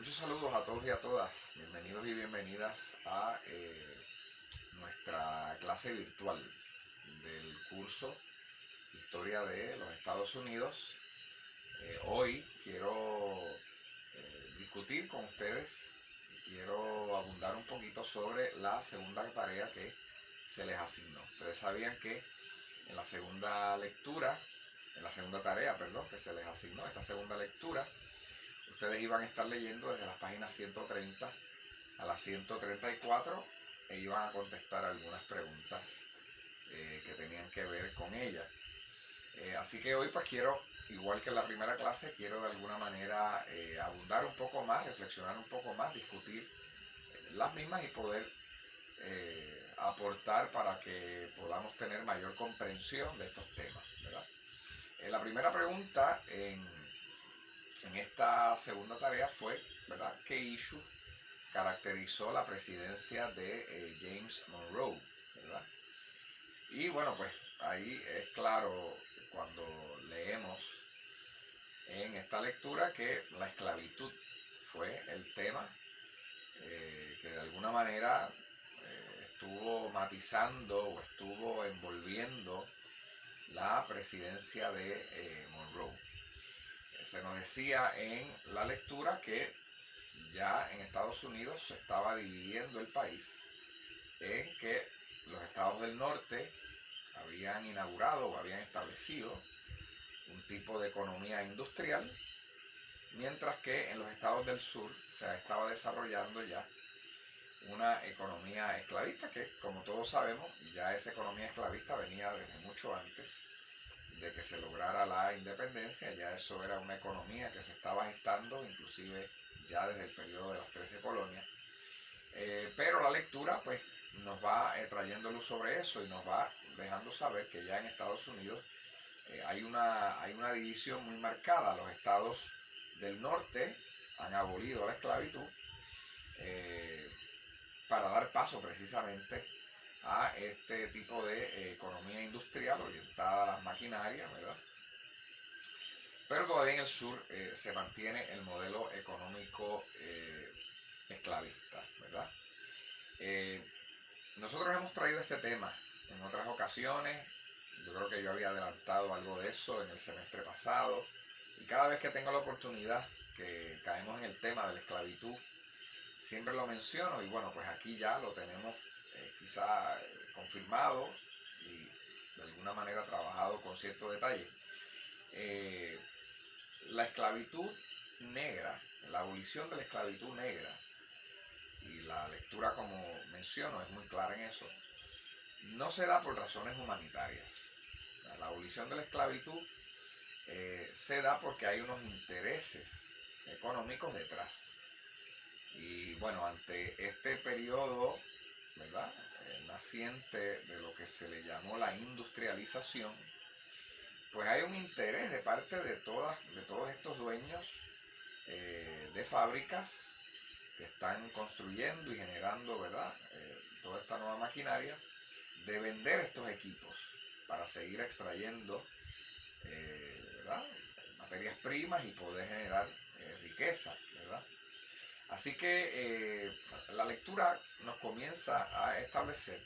Muchos saludos a todos y a todas. Bienvenidos y bienvenidas a nuestra clase virtual del curso Historia de los Estados Unidos. Hoy quiero discutir con ustedes, quiero abundar un poquito sobre la segunda tarea que se les asignó. Ustedes sabían que en la segunda tarea que se les asignó, esta segunda lectura, ustedes iban a estar leyendo desde las páginas 130 a las 134 e iban a contestar algunas preguntas que tenían que ver con ella. Así que hoy pues quiero, igual que en la primera clase, quiero de alguna manera abundar un poco más, reflexionar un poco más, discutir las mismas y poder aportar para que podamos tener mayor comprensión de estos temas, ¿verdad? La primera pregunta en esta segunda tarea fue, ¿verdad?, ¿qué issue caracterizó la presidencia de James Monroe, ¿verdad? Y bueno, pues ahí es claro cuando leemos en esta lectura que la esclavitud fue el tema que de alguna manera estuvo matizando o estuvo envolviendo la presidencia de Monroe. Se nos decía en la lectura que ya en Estados Unidos se estaba dividiendo el país en que los estados del norte habían inaugurado o habían establecido un tipo de economía industrial, mientras que en los estados del sur se estaba desarrollando ya una economía esclavista que, como todos sabemos, ya esa economía esclavista venía desde mucho antes de que se lograra la independencia. Ya eso era una economía que se estaba gestando, inclusive ya desde el periodo de las 13 colonias. Pero la lectura pues nos va trayendo luz sobre eso y nos va dejando saber que ya en Estados Unidos hay una división muy marcada. Los estados del norte han abolido la esclavitud para dar paso precisamente a este tipo de economía industrial orientada a las maquinarias, ¿verdad? Pero todavía en el sur se mantiene el modelo económico esclavista, ¿verdad? Nosotros hemos traído este tema en otras ocasiones. Yo creo que yo había adelantado algo de eso en el semestre pasado, y cada vez que tengo la oportunidad que caemos en el tema de la esclavitud, siempre lo menciono. Y bueno, pues aquí ya lo tenemos quizá confirmado y de alguna manera trabajado con cierto detalle. La esclavitud negra, la abolición de la esclavitud negra, y la lectura, como menciono, es muy clara en eso, no se da por razones humanitarias. La abolición de la esclavitud se da porque hay unos intereses económicos detrás. Y bueno, ante este periodo, ¿verdad?, naciente de lo que se le llamó la industrialización, pues hay un interés de parte de todos estos dueños de fábricas que están construyendo y generando, ¿verdad?, toda esta nueva maquinaria, de vender estos equipos para seguir extrayendo ¿verdad?, materias primas y poder generar riqueza, ¿verdad? Así que la lectura nos comienza a establecer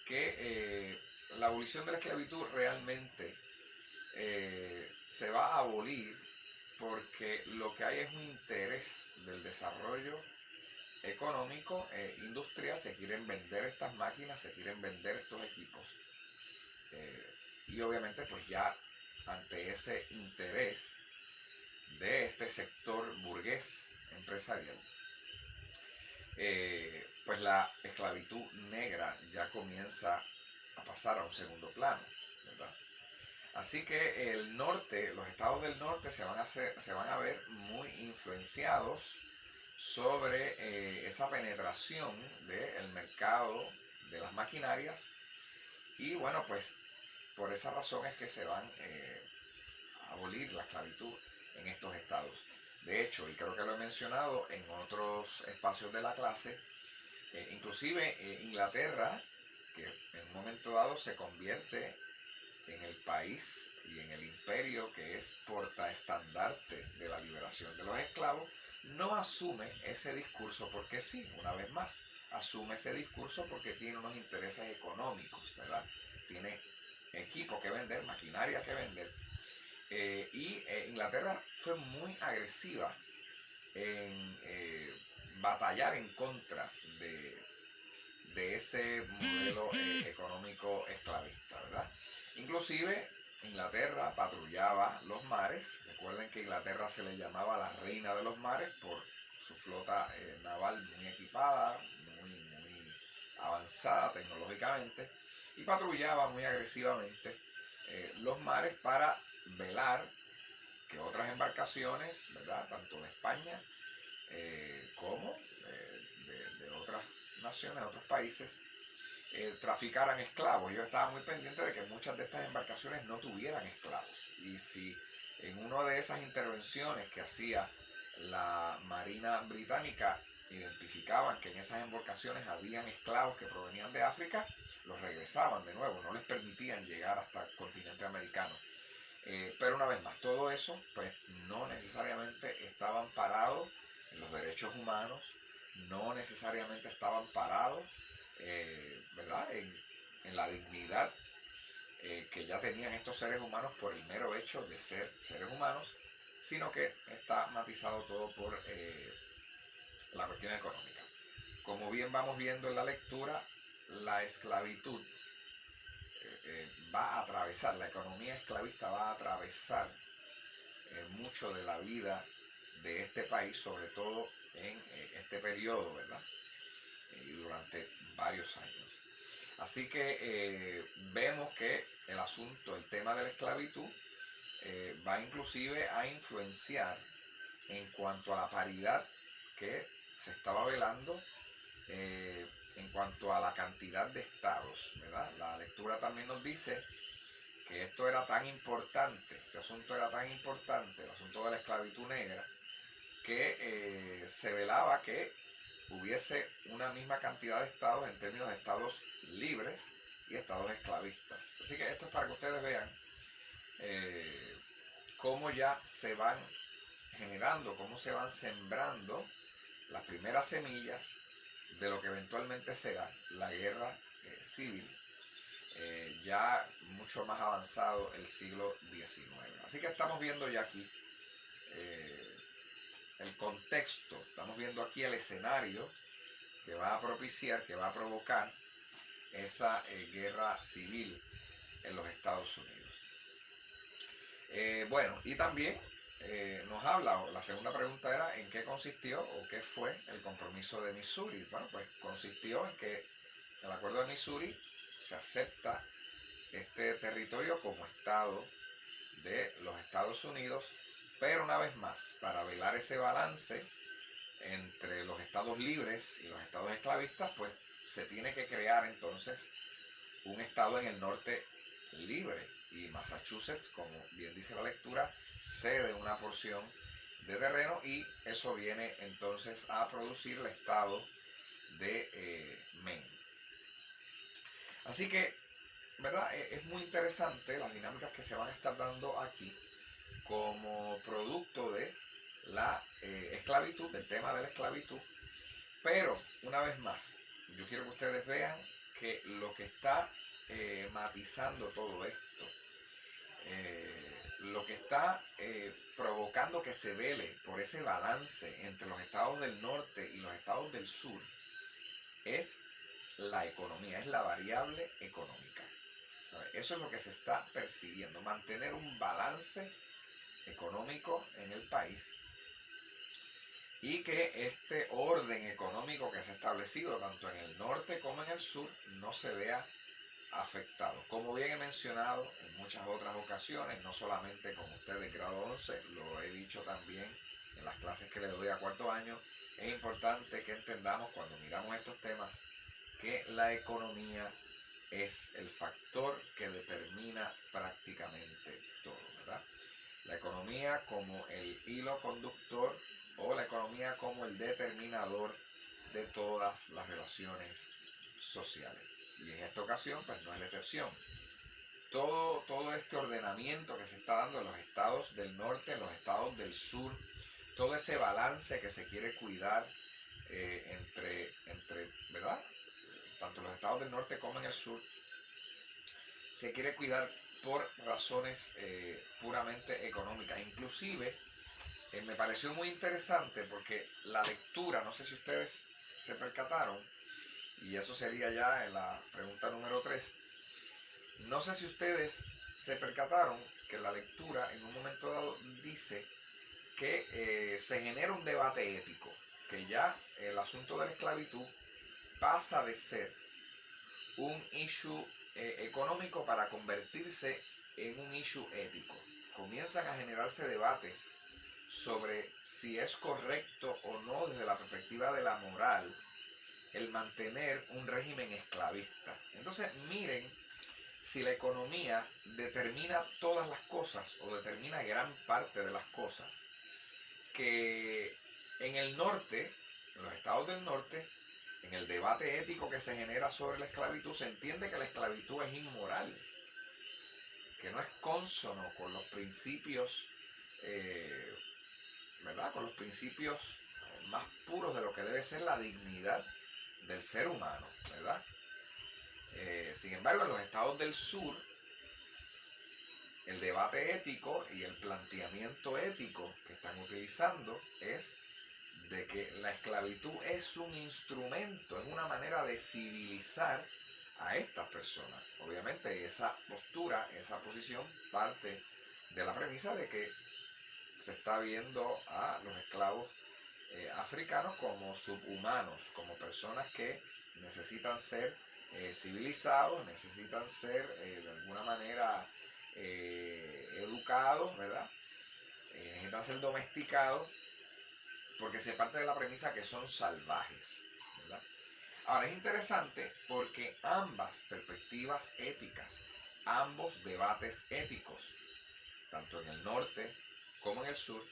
que la abolición de la esclavitud realmente se va a abolir porque lo que hay es un interés del desarrollo económico industrial. Se quieren vender estas máquinas, se quieren vender estos equipos, y obviamente pues ya ante ese interés de este sector burgués empresarial, pues la esclavitud negra ya comienza a pasar a un segundo plano, ¿verdad? Así que el norte, los estados del norte se van a ver muy influenciados sobre esa penetración del mercado de las maquinarias, y bueno, pues por esa razón es que se van a abolir la esclavitud en estos estados. De hecho, y creo que lo he mencionado en otros espacios de la clase, inclusive Inglaterra, que en un momento dado se convierte en el país y en el imperio que es portaestandarte de la liberación de los esclavos, no asume ese discurso porque sí, una vez más, asume ese discurso porque tiene unos intereses económicos, ¿verdad? Tiene equipo que vender, maquinaria que vender. Inglaterra fue muy agresiva en batallar en contra de ese modelo económico esclavista, ¿verdad? Inclusive Inglaterra patrullaba los mares. Recuerden que Inglaterra se le llamaba la reina de los mares por su flota naval muy equipada, muy avanzada tecnológicamente, y patrullaba muy agresivamente los mares para velar que otras embarcaciones, ¿verdad?, tanto de España como de otras naciones, de otros países, traficaran esclavos. Yo estaba muy pendiente de que muchas de estas embarcaciones no tuvieran esclavos. Y si en una de esas intervenciones que hacía la Marina Británica identificaban que en esas embarcaciones habían esclavos que provenían de África, los regresaban de nuevo, no les permitían llegar hasta el continente americano. Pero una vez más, todo eso pues no necesariamente estaba amparado en los derechos humanos, no necesariamente estaba amparado ¿verdad?, en la dignidad que ya tenían estos seres humanos por el mero hecho de ser seres humanos, sino que está matizado todo por la cuestión económica. Como bien vamos viendo en la lectura, la esclavitud va a atravesar, la economía esclavista va a atravesar mucho de la vida de este país, sobre todo en este periodo, ¿verdad? Y durante varios años. Así que vemos que el asunto, el tema de la esclavitud, va inclusive a influenciar en cuanto a la paridad que se estaba velando en cuanto a la cantidad de estados, ¿verdad? La lectura también nos dice que esto era tan importante, este asunto era tan importante, el asunto de la esclavitud negra, que se velaba que hubiese una misma cantidad de estados en términos de estados libres y estados esclavistas. Así que esto es para que ustedes vean cómo ya se van generando, cómo se van sembrando las primeras semillas de lo que eventualmente será la guerra civil, ya mucho más avanzado el siglo XIX. Así que estamos viendo ya aquí el contexto, estamos viendo aquí el escenario que va a propiciar, que va a provocar esa guerra civil en los Estados Unidos. Bueno, y también nos habla, la segunda pregunta era en qué consistió o qué fue el compromiso de Missouri. Bueno, pues consistió en que el acuerdo de Missouri se acepta este territorio como estado de los Estados Unidos, pero una vez más, para velar ese balance entre los estados libres y los estados esclavistas, pues se tiene que crear entonces un estado en el norte libre, y Massachusetts, como bien dice la lectura, cede una porción de terreno y eso viene entonces a producir el estado de Maine. Así que, ¿verdad?, es muy interesante las dinámicas que se van a estar dando aquí como producto de la esclavitud, del tema de la esclavitud. Pero, una vez más, yo quiero que ustedes vean que lo que está matizando todo esto, lo que está provocando que se vele por ese balance entre los estados del norte y los estados del sur, es la economía, es la variable económica. Eso es lo que se está persiguiendo, mantener un balance económico en el país y que este orden económico que se ha establecido tanto en el norte como en el sur no se vea afectado. Como bien he mencionado en muchas otras ocasiones, no solamente con ustedes grado 11, lo he dicho también en las clases que le doy a cuarto año, es importante que entendamos cuando miramos estos temas que la economía es el factor que determina prácticamente todo, ¿verdad? La economía como el hilo conductor o la economía como el determinador de todas las relaciones sociales. Y en esta ocasión, pues no es la excepción. Todo este ordenamiento que se está dando en los estados del norte, en los estados del sur, todo ese balance que se quiere cuidar entre, ¿verdad? Tanto en los estados del norte como en el sur, se quiere cuidar por razones puramente económicas. Inclusive, me pareció muy interesante porque la lectura, no sé si ustedes se percataron, y eso sería ya en la pregunta número 3, no sé si ustedes se percataron que la lectura en un momento dado dice que se genera un debate ético, que ya el asunto de la esclavitud pasa de ser un issue económico para convertirse en un issue ético. Comienzan a generarse debates sobre si es correcto o no desde la perspectiva de la moral el mantener un régimen esclavista. Entonces miren si la economía determina todas las cosas o determina gran parte de las cosas, que en el norte, en los estados del norte, en el debate ético que se genera sobre la esclavitud, se entiende que la esclavitud es inmoral, que no es cónsono con los principios, ¿verdad? Con los principios más puros de lo que debe ser la dignidad del ser humano, ¿verdad? Sin embargo, en los estados del sur, el debate ético y el planteamiento ético que están utilizando es de que la esclavitud es un instrumento, es una manera de civilizar a estas personas. Obviamente esa postura, esa posición parte de la premisa de que se está viendo a los esclavos africanos como subhumanos, como personas que necesitan ser civilizados, necesitan ser de alguna manera educados, ¿verdad? Necesitan ser domesticados, porque se parte de la premisa que son salvajes, ¿verdad? Ahora es interesante porque ambas perspectivas éticas, ambos debates éticos, tanto en el norte como en el sur,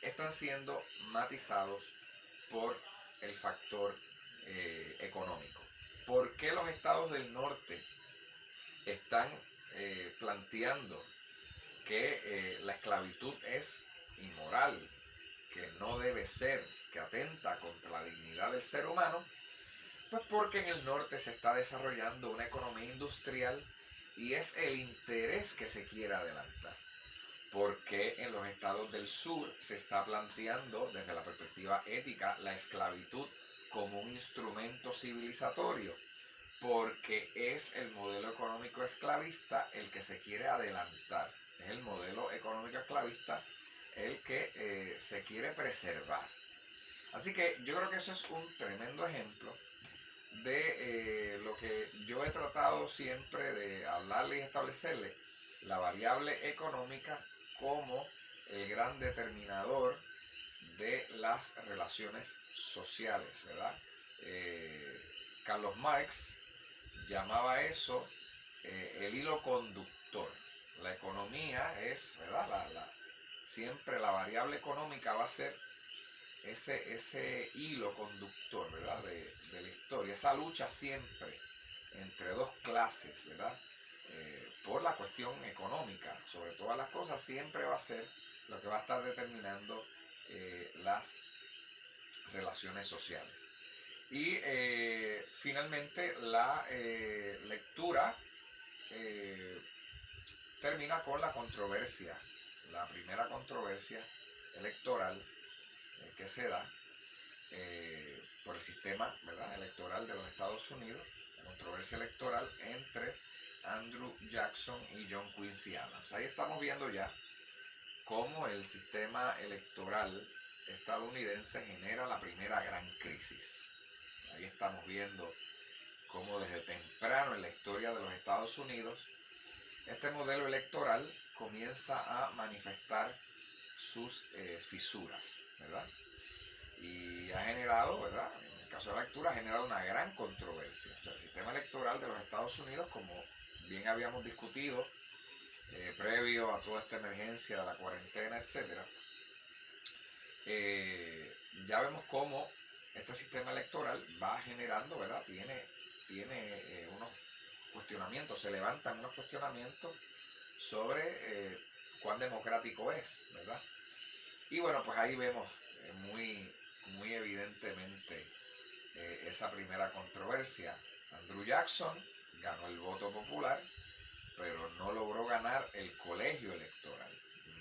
están siendo matizados por el factor económico. ¿Por qué los estados del norte están planteando que la esclavitud es inmoral, que no debe ser, que atenta contra la dignidad del ser humano? Pues porque en el norte se está desarrollando una economía industrial y es el interés que se quiere adelantar. Porque en los estados del sur se está planteando desde la perspectiva ética la esclavitud como un instrumento civilizatorio, porque es el modelo económico esclavista el que se quiere adelantar, es el modelo económico esclavista el que se quiere preservar. Así que yo creo que eso es un tremendo ejemplo de lo que yo he tratado siempre de hablarle y establecerle, la variable económica como el gran determinador de las relaciones sociales, ¿verdad? Carlos Marx llamaba eso el hilo conductor. La economía es, ¿verdad? Siempre la variable económica va a ser ese hilo conductor, ¿verdad? De la historia, esa lucha siempre entre dos clases, ¿verdad? Por la cuestión económica, sobre todas las cosas, siempre va a ser lo que va a estar determinando las relaciones sociales. Y finalmente la lectura termina con la controversia, la primera controversia electoral que se da por el sistema, ¿verdad?, electoral de los Estados Unidos, la controversia electoral entre Andrew Jackson y John Quincy Adams. Ahí estamos viendo ya cómo el sistema electoral estadounidense genera la primera gran crisis. Ahí estamos viendo cómo desde temprano en la historia de los Estados Unidos este modelo electoral comienza a manifestar sus fisuras, ¿verdad? Y ha generado, ¿verdad?, en el caso de la lectura, ha generado una gran controversia. O sea, el sistema electoral de los Estados Unidos, como bien habíamos discutido previo a toda esta emergencia de la cuarentena, etcétera, ya vemos cómo este sistema electoral va generando, ¿verdad?, tiene unos cuestionamientos, se levantan unos cuestionamientos sobre cuán democrático es, ¿verdad? Y bueno, pues ahí vemos muy evidentemente esa primera controversia. Andrew Jackson ganó el voto popular, pero no logró ganar el colegio electoral,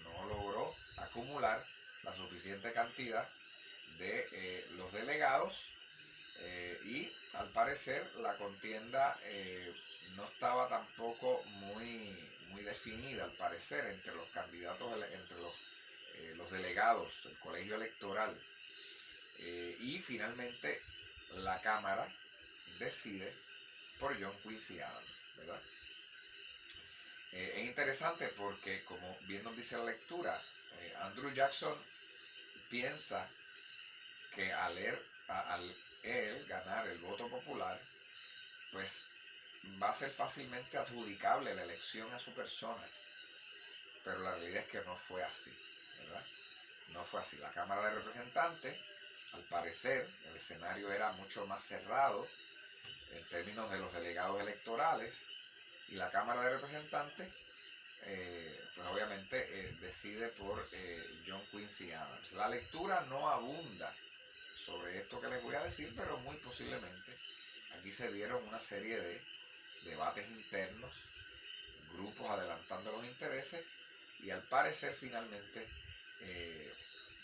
no logró acumular la suficiente cantidad de los delegados y al parecer la contienda no estaba tampoco muy definida, al parecer, entre los candidatos, entre los delegados, el colegio electoral. Y finalmente la Cámara decide por John Quincy Adams, ¿verdad? Es interesante porque, como bien nos dice la lectura, Andrew Jackson piensa que al él ganar el voto popular, pues va a ser fácilmente adjudicable la elección a su persona, pero la realidad es que no fue así, ¿verdad? No fue así. La Cámara de Representantes, al parecer, el escenario era mucho más cerrado en términos de los delegados electorales, y la Cámara de Representantes pues obviamente decide por John Quincy Adams. La lectura no abunda sobre esto que les voy a decir, pero muy posiblemente aquí se dieron una serie de debates internos, grupos adelantando los intereses, y al parecer finalmente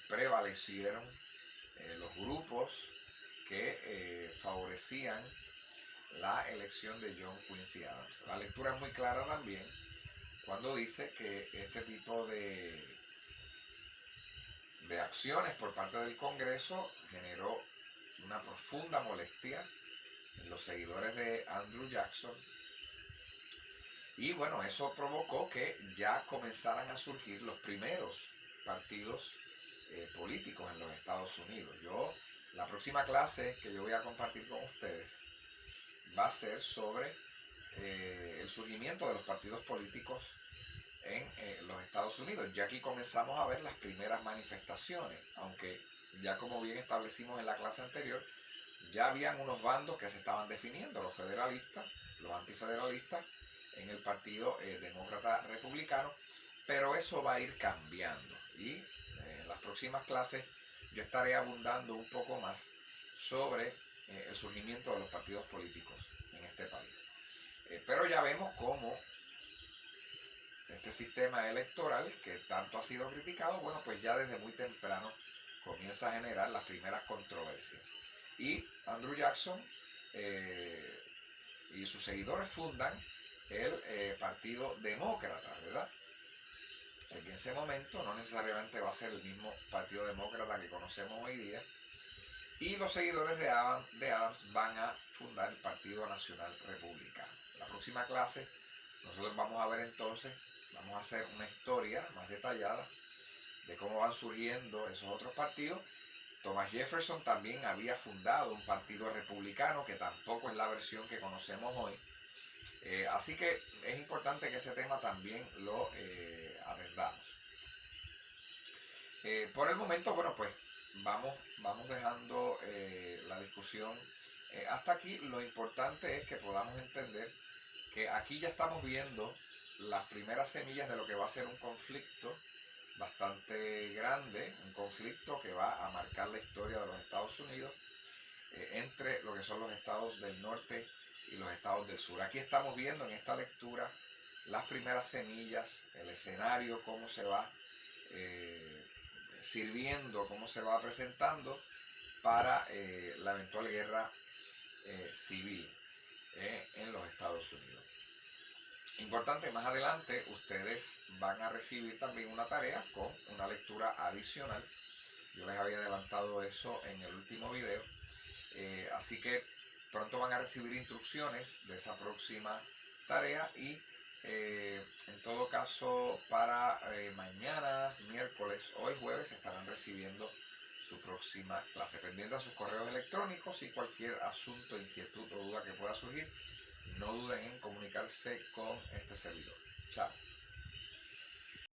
prevalecieron los grupos que favorecían la elección de John Quincy Adams. La lectura es muy clara también cuando dice que este tipo de acciones por parte del Congreso generó una profunda molestia en los seguidores de Andrew Jackson, y bueno, eso provocó que ya comenzaran a surgir los primeros partidos políticos en los Estados Unidos. La próxima clase que yo voy a compartir con ustedes va a ser sobre el surgimiento de los partidos políticos en los Estados Unidos. Ya aquí comenzamos a ver las primeras manifestaciones, aunque ya como bien establecimos en la clase anterior, ya habían unos bandos que se estaban definiendo, los federalistas, los antifederalistas, en el partido demócrata republicano, pero eso va a ir cambiando, y en las próximas clases yo estaré abundando un poco más sobre el surgimiento de los partidos políticos en este país. Pero ya vemos cómo este sistema electoral, que tanto ha sido criticado, bueno, pues ya desde muy temprano comienza a generar las primeras controversias. Y Andrew Jackson y sus seguidores fundan el Partido Demócrata, ¿verdad? En ese momento no necesariamente va a ser el mismo Partido Demócrata que conocemos hoy día, y los seguidores de Adams van a fundar el Partido Nacional Republicano. En la próxima clase nosotros vamos a ver entonces, vamos a hacer una historia más detallada de cómo van surgiendo esos otros partidos. Thomas Jefferson también había fundado un partido republicano, que tampoco es la versión que conocemos hoy. Así que es importante que ese tema también lo atendamos. Por el momento, bueno, pues vamos dejando la discusión hasta aquí. Lo importante es que podamos entender que aquí ya estamos viendo las primeras semillas de lo que va a ser un conflicto bastante grande, un conflicto que va a marcar la historia de los Estados Unidos entre lo que son los estados del norte y los estados del sur. Aquí estamos viendo en esta lectura las primeras semillas, el escenario, cómo se va sirviendo, cómo se va presentando para la eventual guerra civil en los Estados Unidos. Importante, más adelante ustedes van a recibir también una tarea con una lectura adicional. Yo les había adelantado eso en el último video, así que pronto van a recibir instrucciones de esa próxima tarea, y en todo caso para mañana, miércoles o el jueves estarán recibiendo su próxima clase. Pendiente a sus correos electrónicos, y cualquier asunto, inquietud o duda que pueda surgir, no duden en comunicarse con este servidor. Chao.